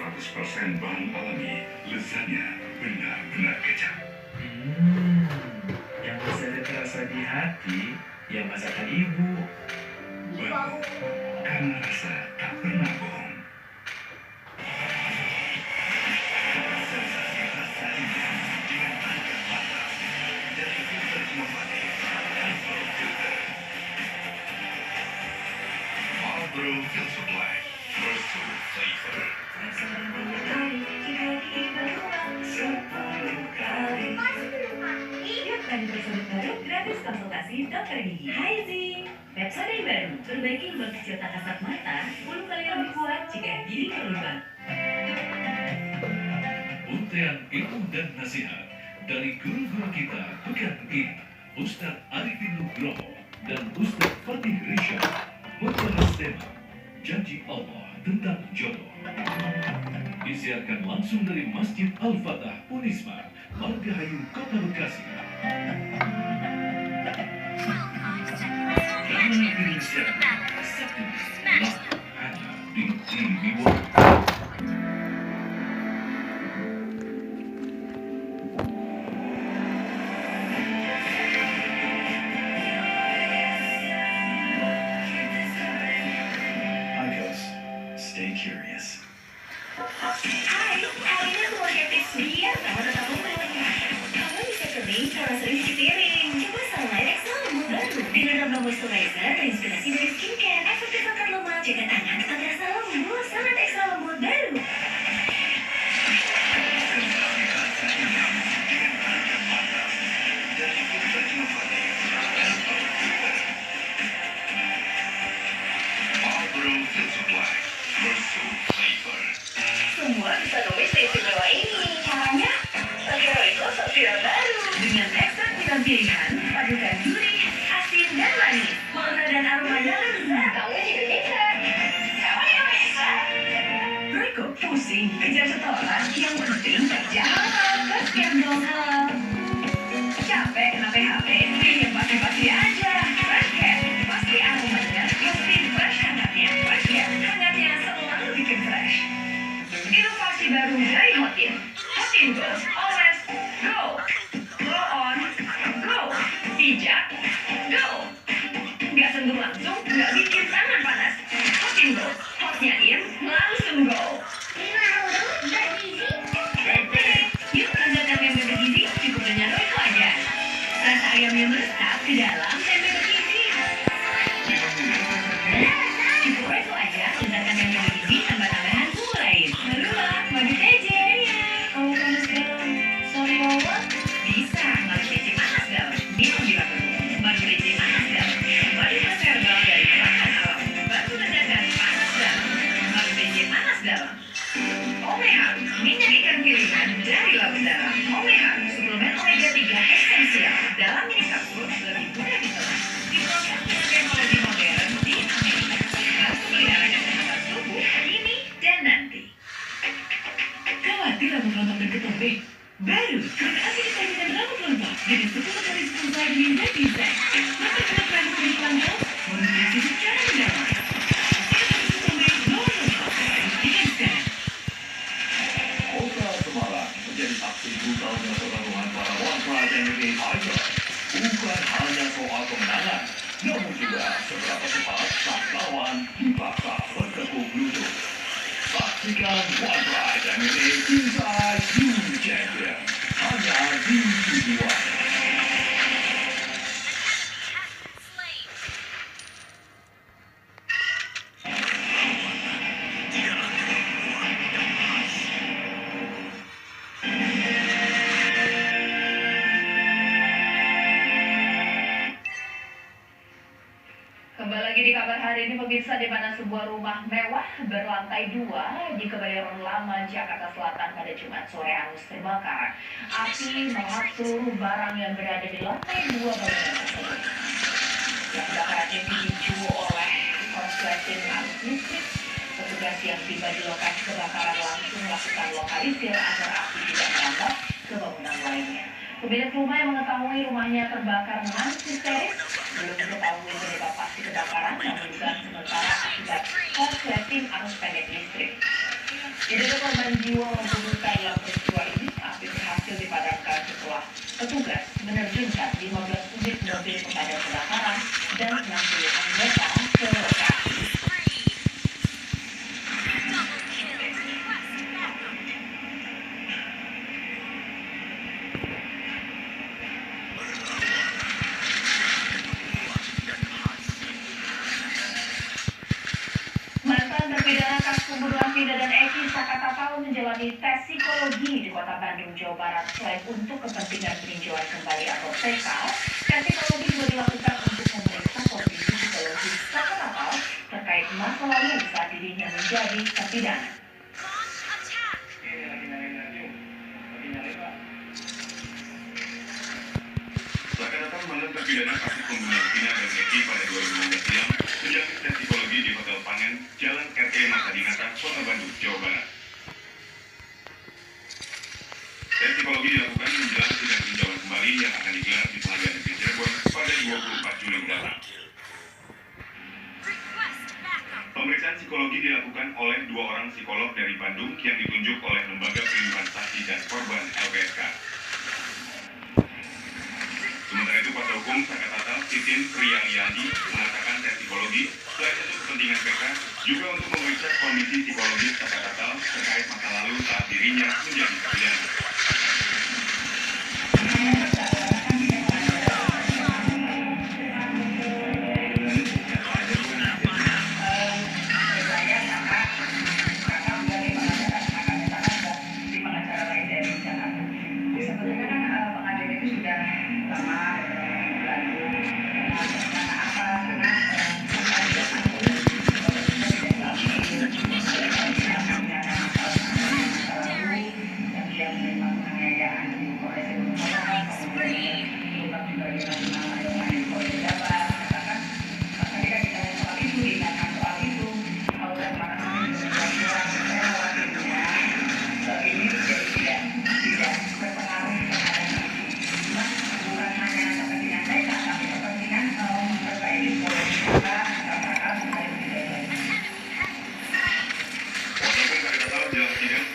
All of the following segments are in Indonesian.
100% bahan alami, lezatnya benar-benar kecap. Yang bisa terasa di hati, ya masakan ibu. Betul, karena rasa tak pernah bohong. Sensasi rasa indah dengan aneka mantap dari filter inovatif Marlboro Filter. Marlboro Filter Black, Merciful Flavor. Episode baru gratis konsultasi dokter gigi. Hai Zi, episode baru perbaiki lubang kecil tak kasat mata 10 kali lebih kuat jika gigi berlubang. Untaian ilmu dan nasihat dari guru-guru kita pekan ini, Ustadz Arifin Nugroho dan Ustadz Fatih Risha membahas tema Janji Allah tentang jodoh. Disiarkan langsung dari Masjid Al-Fatah Unisma, Margahayu, Kota Bekasi. Drama Indonesia, Sabtu, hanya di TV One. Stay curious. Hai, hari ini aku mau share tips biar kamu tetap muda. Kamu bisa kering karena sering cuci piring. Coba Sunlight Extra Lembut baru dengan rambut moisturizer terinspirasi dari skincare. Efektif angkat lemak, jaga tangan tetap terasa lembut. Sunlight Extra Lembut baru. Sensasi rasa indah dengan aneka mantap dari filter inovatif Marlboro Filter. Marlboro Filter Black, Merciful Flavor. Semua bisa nulis di istimewa ini. Caranya, pakai Royco Sofia baru. Dengan ekstrak tiram pilihan, padukan gurih, asin, dan manis. Warna dan aromanya lezat. Kamu juga bisa. Kamu juga bisa. Royco pusing kejar setoran. Yang penting kerja halal. Basket dong halal. Capek kena PHP? Ya pasti-pasti aja. Basket. Pasti aromanya, pasti fresh hangatnya. Basket. Hangatnya selalu bikin fresh. Inovasi baru dari Hotin. Hotin Go, always go. Go on, go. Pijak, go. Nggak sentuh langsung, nggak bikin tangan panas. Hotin Go, hotnya in, langsung go. Yuk lezatkan tempe bergizi, cukup dengan Royco aja. Rasa ayam yang meresap ke dalam tempe bergizi. Cukup Royco aja, lezatkan tempe bergizi tanpa tambahan bumbu lain. Barulah madu TJ. Kamu panas garam. Sorry Wawa. Bisa, madu TJ panas garam. Minum bila perlu. Madu TJ panas garam. Madu khas herbal dari bahan alam. Bantu ledakan panas garam. Madu TJ panas garam. Omehan, minyak ikan pilihan dari laut dalam. Omehan, suplemen omega 3 esensial. Dalam mini kapsul, lebih mudah ditelan. Diproses dengan teknologi modern di Amerika. Harus memelihara kesehatan tubuh ini dan nanti. Khawatir rambut rontok dan ketombe? Baru, kereta api disajikan rambut rontok dengan 10 kali scuba dan design. Mempercepat rambut di pelanggan, menutrisi secara mendalam. Ketombe no rontok. Buktikan sekarang. Kota Semarang menjadi saksi brutalnya pertarungan para wanita NBA Tiger. Bukan hanya soal kemenangan, namun juga seberapa cepat sang lawan dipaksa bertekuk lutut. Saksikan One Pride MMA Inside You Champion hanya di TV One. Kembali lagi di kabar hari ini pemirsa, di mana sebuah rumah mewah berlantai 2 di Kebayoran Lama, Jakarta Selatan pada Jumat sore hangus terbakar. Api melahap seluruh barang yang berada di lantai 2 bangunan tersebut. Kebakaran ini dipicu oleh korsleting arus listrik. Petugas yang tiba di lokasi kebakaran langsung melakukan lokalisir agar api tidak merambat ke bangunan lainnya. Pemilik rumah yang mengetahui rumahnya terbakar menangis histeris. Belum diketahui penyebab pasti kebakaran, namun dugaan sementara akibat korsleting arus pendek listrik. Tidak ada korban jiwa maupun luka dalam peristiwa ini. Api berhasil dipadamkan setelah petugas menerjunkan 15 unit mobil pemadam kebakaran dan 60 anggota ke lokasi. Mantan terpidana kasus pembunuhan Vina dan Eki Sakatapal menjalani tes psikologi di Kota Bandung, Jawa Barat. Selain untuk kepentingan peninjauan kembali atau TK, tes psikologi juga dilakukan untuk memeriksa kondisi psikologi Sakatapal terkait masa lalu saat dirinya menjadi terpidana. Sakatapal mantan terpidana kasus pembunuhan Vina dan Eki pada 2016 silam menjalani tes psikologi di Hotel Pangen, Jalan RE Masa Dinata, Kota Bandung, Jawa Barat. Tes psikologi dilakukan menjelang sidang peninjauan kembali yang akan digelar di Pengadilan Negeri Cirebon pada 24 Juli mendatang. Pemeriksaan psikologi dilakukan oleh 2 orang psikolog dari Bandung yang ditunjuk oleh Lembaga Perlindungan Saksi dan Korban LPSK. Sementara itu, kuasa hukum Sakatapal Titin Priyaliandi mengatakan tes psikologi selain untuk kepentingan PK juga untuk memeriksa kondisi psikologis Sakatapal terkait masa lalu saat dirinya menjadi terpidana.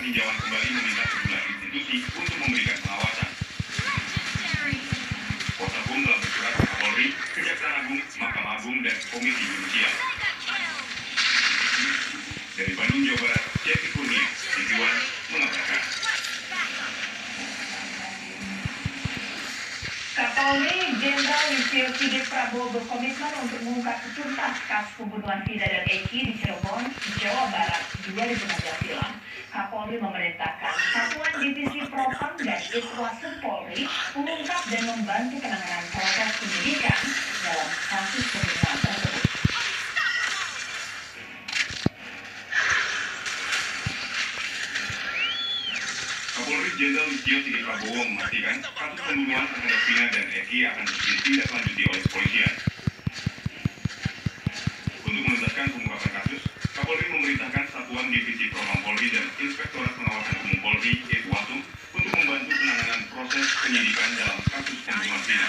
Peninjauan kembali meminta sejumlah institusi untuk memberikan pengawasan. Kuasa hukum telah bersurat ke Kapolri, Kejaksaan Agung, Mahkamah Agung, dan Komisi Yudisial. Dari Bandung, Jawa Barat, Jeffy Kurnia, TV1 mengabarkan. Kapolri Jenderal Listio Sigit Prabowo berkomitmen untuk mengungkap tuntas kasus pembunuhan Vina dan Eki di Cirebon, Jawa Barat 2016 silam. Kapolri memerintahkan Satuan Divisi Propam dan Itwasum Polri mengungkap dan membantu penanganan proses penyidikan dalam kasus pembunuhan tersebut. Kapolri Jenderal Listio Sigit Prabowo memastikan kasus pembunuhan terhadap Vina dan Eki akan terus ditindaklanjuti oleh kepolisian. Untuk menuntaskan pengungkapan kasus, Kapolri memerintahkan Satuan Divisi Propam Polri dan Inspektorat Pengawasan Umum Polri Itwasum untuk membantu penanganan proses penyidikan dalam kasus pembunuhan Vina.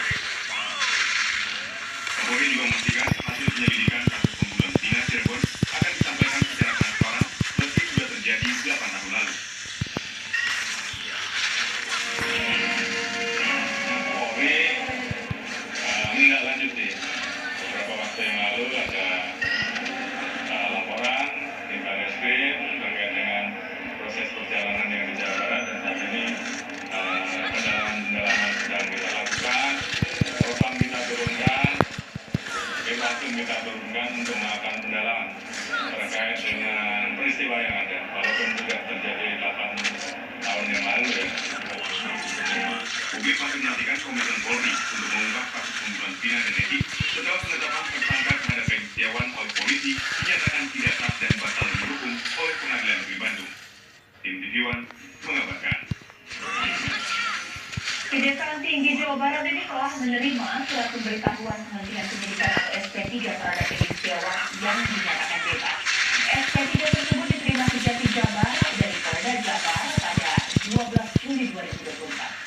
Kapolri juga memastikan hasil penyelidikan kasus pembunuhan Vina Cirebon akan disampaikan secara transparan meski sudah terjadi 8 tahun lalu. Polri menindaklanjuti beberapa waktu yang lalu ada laporan di Barreskrim terkait dengan proses perjalanan yang di Jawa Barat, dan saat ini pendalaman sedang kita lakukan. Propam kita turunkan, Itwasum kita turunkan untuk melakukan pendalaman terkait dengan peristiwa yang ada, walaupun sudah terjadi 8 tahun yang lalu ya. Publik masih menantikan komitmen Polri untuk mengungkap kasus pembunuhan Vina dan Eki setelah penetapan tersangka terhadap Peggy Setiawan oleh polisi dinyatakan tidak sah dan batal demi hukum oleh Pengadilan Negeri Bandung. Tim TV1 mengabarkan. Kejaksaan Tinggi Jawa Barat ini telah menerima surat pemberitahuan penghentian penyidikan atau SP3 terhadap Peggy Setiawan yang dinyatakan bebas. SP3 tersebut diterima Kejati Jabar dari Polda Jabar pada 12 Juli 2024.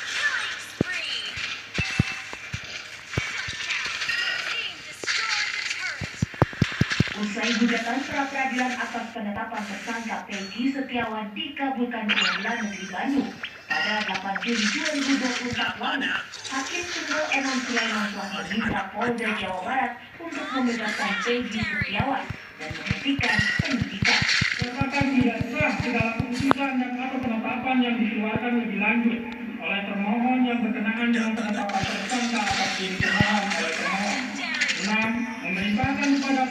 Usai gugatan pra-peradilan atas penetapan tersangka Peggy Setiawan dikabulkan Pengadilan Negeri Bandung pada 8 Juli 2024 lalu, Hakim Tunggal Eman Sulaiman telah meminta Polda Jawa Barat untuk membebaskan Peggy Setiawan dan menghentikan penyidikan. Terdapat tidak sah segala keputusan dan atau penetapan yang dikeluarkan lebih lanjut oleh termohon yang berkenaan dengan penetapan tersangka atas diri termohon oleh termohon. 6. Memerintahkan kepada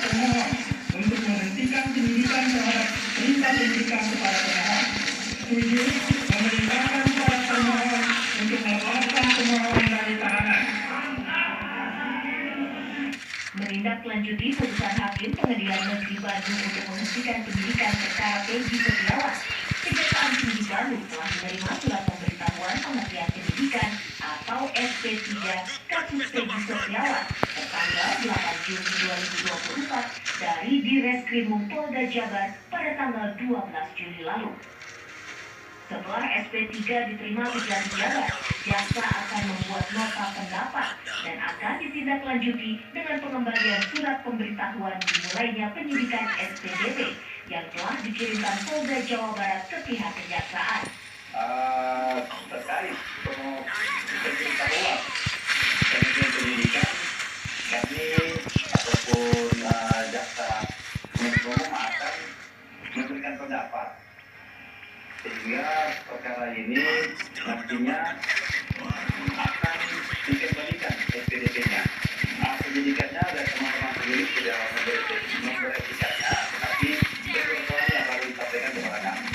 termohon untuk menghentikan penyidikan terhadap perintah penyidikan kepada termohon. 7. Memerintahkan kepada termohon untuk melepaskan termohon dari tahanan. Menindaklanjuti putusan Hakim Pengadilan Negeri Bandung untuk menghentikan penyidikan perkara Peggy Setiawan, Kejaksaan Tinggi Bandung telah menerima surat pemberitahuan penghentian penyidikan atau SP3 kasus Peggy Setiawan tertanggal 8 Juni 2024 dari Direskrimum Polda Jabar pada tanggal 12 Juli lalu. Setelah SP3 diterima Kejati Jabar, jaksa akan membuat nota pendapat dan akan ditindaklanjuti dengan pengembalian surat pemberitahuan dimulainya penyidikan SPDP yang telah dikirimkan Polda Jawa Barat ke pihak kejaksaan. Terkait pemberitahuan penyidikan, kami ataupun jaksa penuntut umum akan memberikan pendapat sehingga perkara ini nantinya akan dikembalikan SPDP-nya. Penyidikannya dan teman-teman penyidik sudah memverifikasinya, tetapi persoalannya baru disampaikan kepada kami.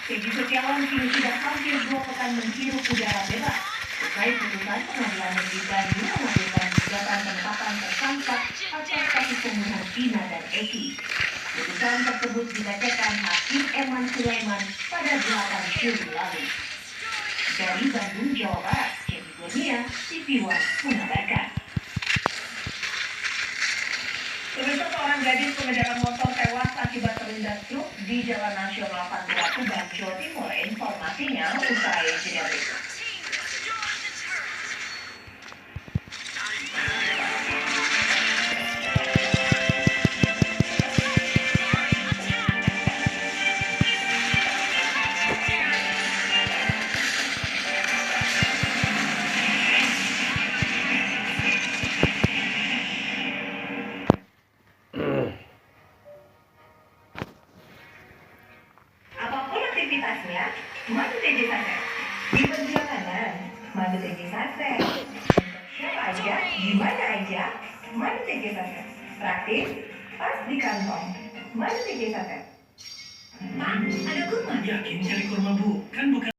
Peggy Setiawan kini sudah hampir 2 pekan menghirup udara bebas. Usai putusan Pengadilan Negeri Bandung mengabulkan gugatan penetapan tersangka atas kasus pembunuhan Vina dan Eki. Putusan tersebut dibacakan Hakim Eman Sulaiman pada 8 Juli lalu. Dari Bandung, Jawa Barat, Cemi Kurnia, TV One mengabarkan. Pemirsa, seorang gadis pengendara motor tewas akibat terlindas truk di Jalan Nasional Pantura Tuban, Jawa Timur. Informasinya usai jeda berikut. Apapun aktivitasnya, madu TJ Saset. Di perjalanan, madu TJ Saset. Siapa aja, di mana aja, madu TJ Saset. Praktis, pas di kantong. Madu TJ Saset. Pak, ada kurma? Yakin cari kurma, Bu? Kan bukan